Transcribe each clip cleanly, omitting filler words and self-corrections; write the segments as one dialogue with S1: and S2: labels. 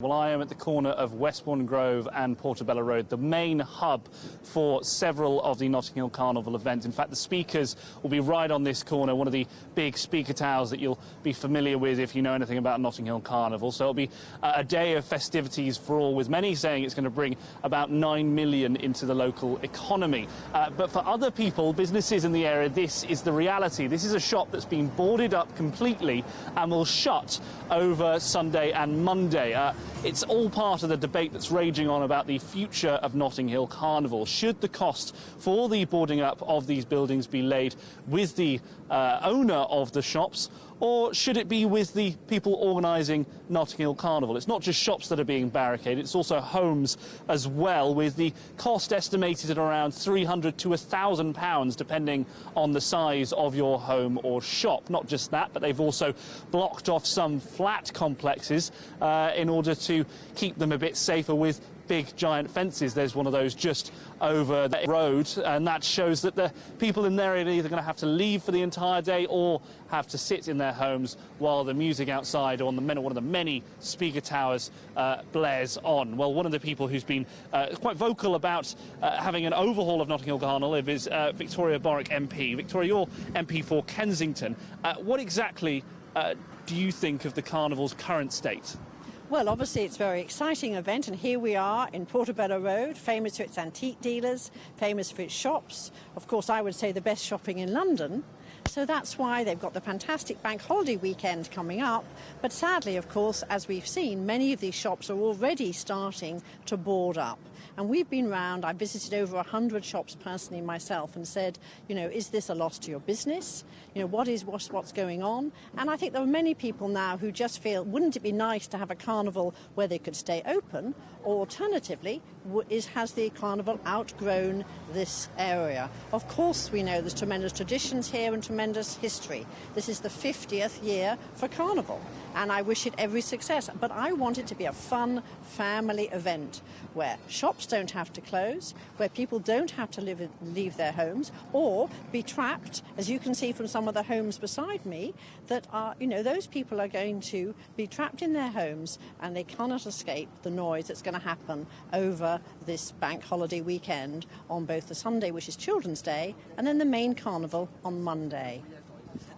S1: Well, I am at the corner of Westbourne Grove and Portobello Road, the main hub for several of the Notting Hill Carnival events. In fact, the speakers will be right on this corner, one of the big speaker towers that you'll be familiar with if you know anything about Notting Hill Carnival. So it'll be a day of festivities for all, with many saying it's going to bring about 9 million into the local economy. But for other people, businesses in the area, this is the reality. This is a shop that's been boarded up completely and will shut over Sunday and Monday. It's all part of the debate that's raging on about the future of Notting Hill Carnival. Should the cost for the boarding up of these buildings be laid with the owner of the shops, or should it be with the people organising Notting Hill Carnival? It's not just shops that are being barricaded, it's also homes as well, with the cost estimated at around £300 to £1,000, depending on the size of your home or shop. Not just that, but they've also blocked off some flat complexes in order to keep them a bit safer with big giant fences. There's one of those just over the road, and that shows that the people in there are either going to have to leave for the entire day or have to sit in their homes while the music outside on one of the many speaker towers blares on. Well, one of the people who's been quite vocal about having an overhaul of Notting Hill Carnival is Victoria Borwick MP. Victoria, you're MP for Kensington. What exactly do you think of the Carnival's current state?
S2: Well, obviously it's a very exciting event, and here we are in Portobello Road, famous for its antique dealers, famous for its shops. Of course, I would say the best shopping in London. So that's why they've got the fantastic bank holiday weekend coming up. But sadly, of course, as we've seen, many of these shops are already starting to board up. And we've been round, I visited over 100 shops personally myself and said, you know, is this a loss to your business? You know, what's going on? And I think there are many people now who just feel, wouldn't it be nice to have a carnival where they could stay open? Or alternatively, has the carnival outgrown this area? Of course, we know there's tremendous traditions here and tremendous history. This is the 50th year for carnival, and I wish it every success. But I want it to be a fun family event where shops don't have to close, where people don't have to leave their homes or be trapped, as you can see from some of the homes beside me, that are, you know, those people are going to be trapped in their homes and they cannot escape the noise that's going to happen over this bank holiday weekend on both the Sunday, which is Children's Day, and then the main carnival on Monday.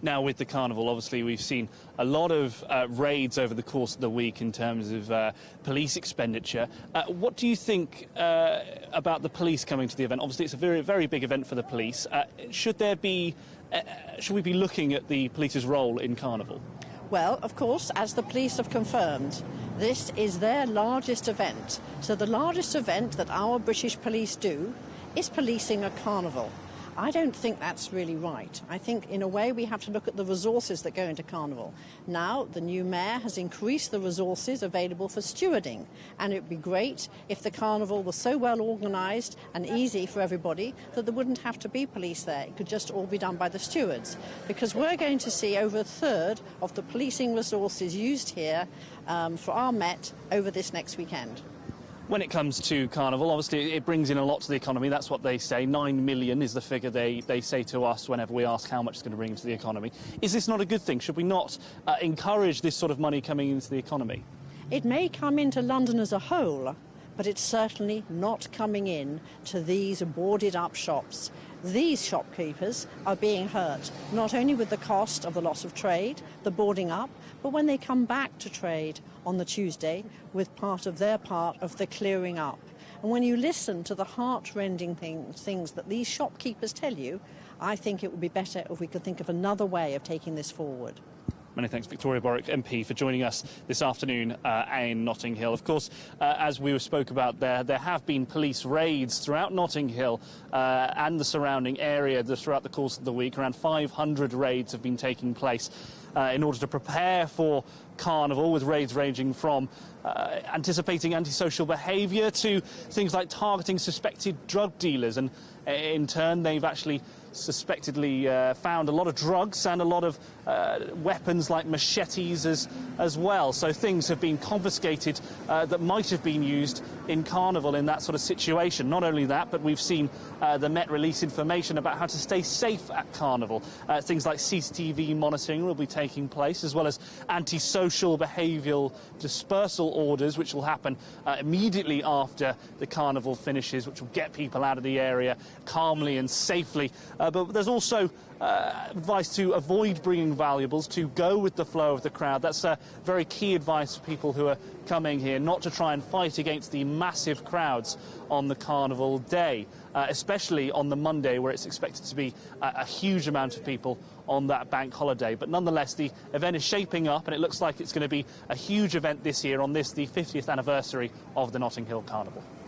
S1: Now, with the carnival, obviously, we've seen a lot of raids over the course of the week in terms of police expenditure. What do you think about the police coming to the event? Obviously, it's a very, very big event for the police. Should we be looking at the police's role in carnival?
S2: Well, of course, as the police have confirmed, this is their largest event. So the largest event that our British police do is policing a carnival. I don't think that's really right. I think, in a way, we have to look at the resources that go into Carnival. Now, the new mayor has increased the resources available for stewarding, and it would be great if the Carnival was so well organised and easy for everybody that there wouldn't have to be police there. It could just all be done by the stewards, because we're going to see over a third of the policing resources used here for our Met over this next weekend.
S1: When it comes to Carnival, obviously it brings in a lot to the economy. That's what they say. 9 million is the figure they say to us whenever we ask how much it's going to bring into the economy. Is this not a good thing? Should we not encourage this sort of money coming into the economy?
S2: It may come into London as a whole, but it's certainly not coming in to these boarded up shops. These shopkeepers are being hurt, not only with the cost of the loss of trade, the boarding up, but when they come back to trade on the Tuesday with part of the clearing up. And when you listen to the heart-rending things that these shopkeepers tell you, I think it would be better if we could think of another way of taking this forward.
S1: Many thanks, Victoria Borwick, MP, for joining us this afternoon in Notting Hill. Of course, as we spoke about there have been police raids throughout Notting Hill and the surrounding area throughout the course of the week. Around 500 raids have been taking place in order to prepare for Carnival, with raids ranging from anticipating antisocial behaviour to things like targeting suspected drug dealers. And in turn, they've actually suspectedly found a lot of drugs and a lot of weapons like machetes as well. So things have been confiscated that might have been used in Carnival in that sort of situation. Not only that, but we've seen the Met release information about how to stay safe at Carnival. Things like CCTV monitoring will be taken taking place, as well as antisocial behavioural dispersal orders, which will happen immediately after the carnival finishes, which will get people out of the area calmly and safely. But there's also advice to avoid bringing valuables, to go with the flow of the crowd. That's very key advice for people who are coming here, not to try and fight against the massive crowds on the carnival day, especially on the Monday, where it's expected to be a huge amount of people on that bank holiday. But nonetheless, the event is shaping up, and it looks like it's going to be a huge event this year on this, the 50th anniversary of the Notting Hill Carnival.